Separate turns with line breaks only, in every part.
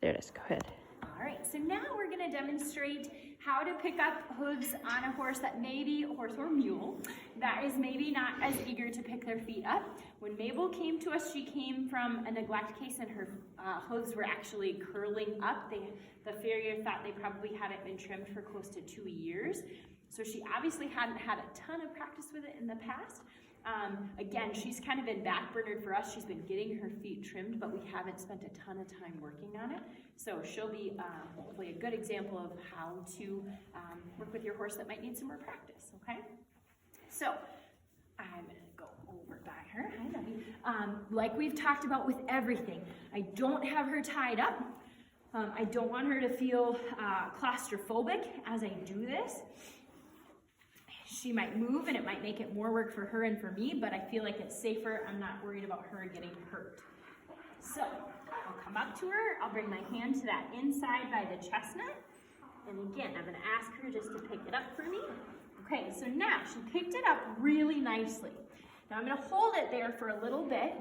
There it is, go ahead.
All right, so now we're gonna demonstrate how to pick up hooves on a horse that maybe, a horse or mule, that is maybe not as eager to pick their feet up. When Mabel came to us, she came from a neglect case and her hooves were actually curling up. The farrier thought they probably hadn't been trimmed for close to 2 years. So she obviously hadn't had a ton of practice with it in the past. Again, she's kind of been backburnered for us. She's been getting her feet trimmed, but we haven't spent a ton of time working on it. So she'll be hopefully a good example of how to work with your horse that might need some more practice, okay? So I'm gonna go over by her. Hi, Lovey. Like we've talked about with everything, I don't have her tied up. I don't want her to feel claustrophobic as I do this. She might move and it might make it more work for her and for me, but I feel like it's safer. I'm not worried about her getting hurt. So I'll come up to her. I'll bring my hand to that inside by the chestnut. And again, I'm gonna ask her just to pick it up for me. Okay, so now she picked it up really nicely. Now I'm gonna hold it there for a little bit.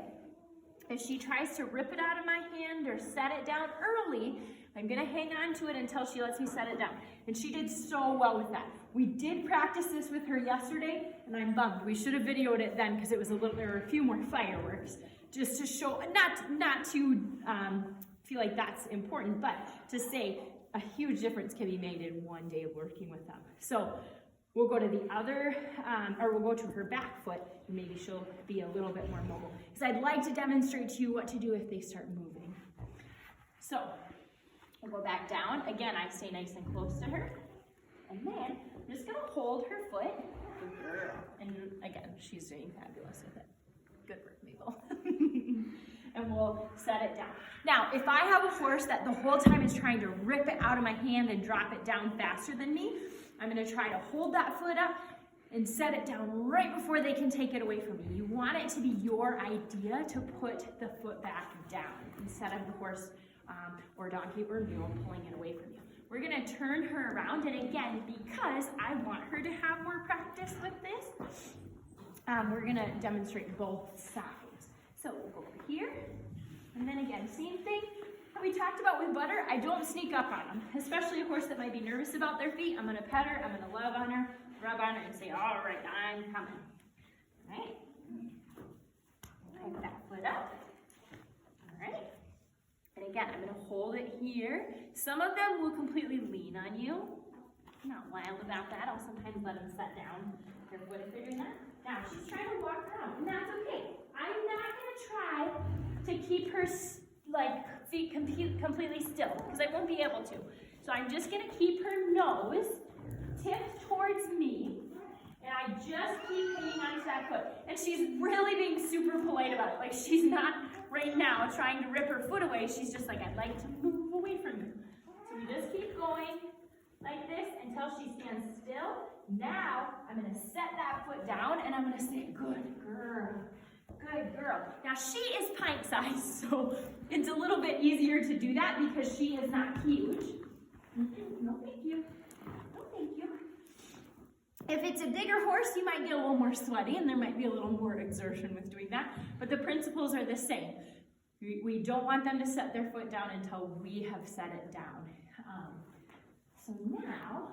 If she tries to rip it out of my hand or set it down early, I'm gonna hang on to it until she lets me set it down. And she did so well with that. We did practice this with her yesterday, and I'm bummed. We should have videoed it then because it was there were a few more fireworks, just to show, not to feel like that's important, but to say a huge difference can be made in one day of working with them. So we'll go to the other, or we'll go to her back foot, and maybe she'll be a little bit more mobile. Because I'd like to demonstrate to you what to do if they start moving. So we'll go back down. Again, I stay nice and close to her. And then I'm just gonna hold her foot. Good girl. And again, she's doing fabulous with it. Good work, Mabel. And we'll set it down. Now, if I have a horse that the whole time is trying to rip it out of my hand and drop it down faster than me, I'm gonna try to hold that foot up and set it down right before they can take it away from me. You want it to be your idea to put the foot back down instead of the horse or donkey or mule pulling it away from you. We're gonna turn her around, and again, because I want her to have more practice with this, we're gonna demonstrate both sides. So we'll go over here, and then again, same thing. We talked about with Butter, I don't sneak up on them, especially a horse that might be nervous about their feet. I'm gonna pet her, I'm gonna love on her, rub on her, and say, all right, I'm coming. All right? Pick that foot up. All right? And again, I'm gonna hold it here. Some of them will completely lean on you. I'm not wild about that. I'll sometimes let them set down their foot if they're doing that. Now, she's trying to walk around, and that's okay. I'm not gonna try to keep her feet completely still, because I won't be able to. So I'm just gonna keep her nose tipped towards me, and I just keep hanging on to that foot. And she's really being super polite about it. Like, she's not right now trying to rip her foot away. She's just like, I'd like to move away from you. So we just keep going like this until she stands still. Now, I'm gonna set that foot down, and I'm gonna say, good girl. Good girl. Now, she is pint sized, so it's a little bit easier to do that because she is not huge. No, thank you. No, thank you. If it's a bigger horse, you might get a little more sweaty, and there might be a little more exertion with doing that, but the principles are the same. We don't want them to set their foot down until we have set it down. So now,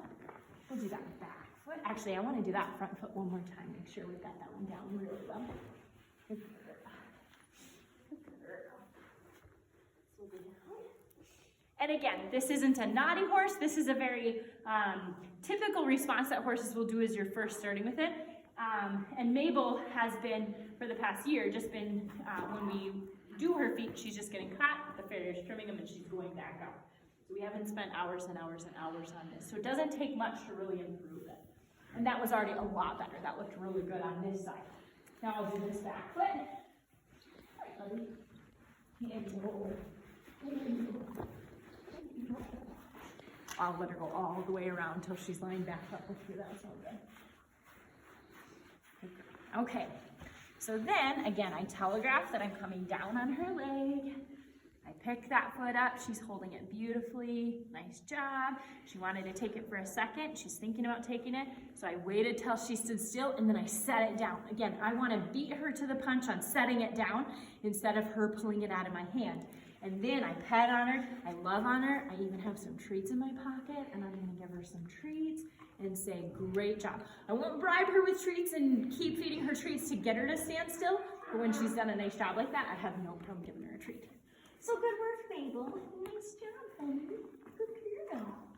we'll do that back foot. Actually, I want to do that front foot one more time. Make sure we've got that one down really well. Good girl. Good girl. So and again, this isn't a naughty horse. This is a very typical response that horses will do as you're first starting with it. And Mabel has been, for the past year, just been, when we do her feet, she's just getting caught, the farrier's trimming them, and she's going back out. So we haven't spent hours and hours and hours on this. So it doesn't take much to really improve it. And that was already a lot better. That looked really good on this side. Now I'll do this back foot. All right, I'll let her go all the way around until she's lying back up. Hopefully that's all good. Okay, so then, again, I telegraph that I'm coming down on her leg. I pick that foot up. She's holding it beautifully. Nice job. She wanted to take it for a second. She's thinking about taking it. So I waited till she stood still, and then I set it down. Again, I want to beat her to the punch on setting it down instead of her pulling it out of my hand. And then I pet on her, I love on her, I even have some treats in my pocket, and I'm gonna give her some treats and say, great job. I won't bribe her with treats and keep feeding her treats to get her to stand still, but when she's done a nice job like that, I have no problem giving her a treat. So good work, Mabel. Nice job, honey. Good girl.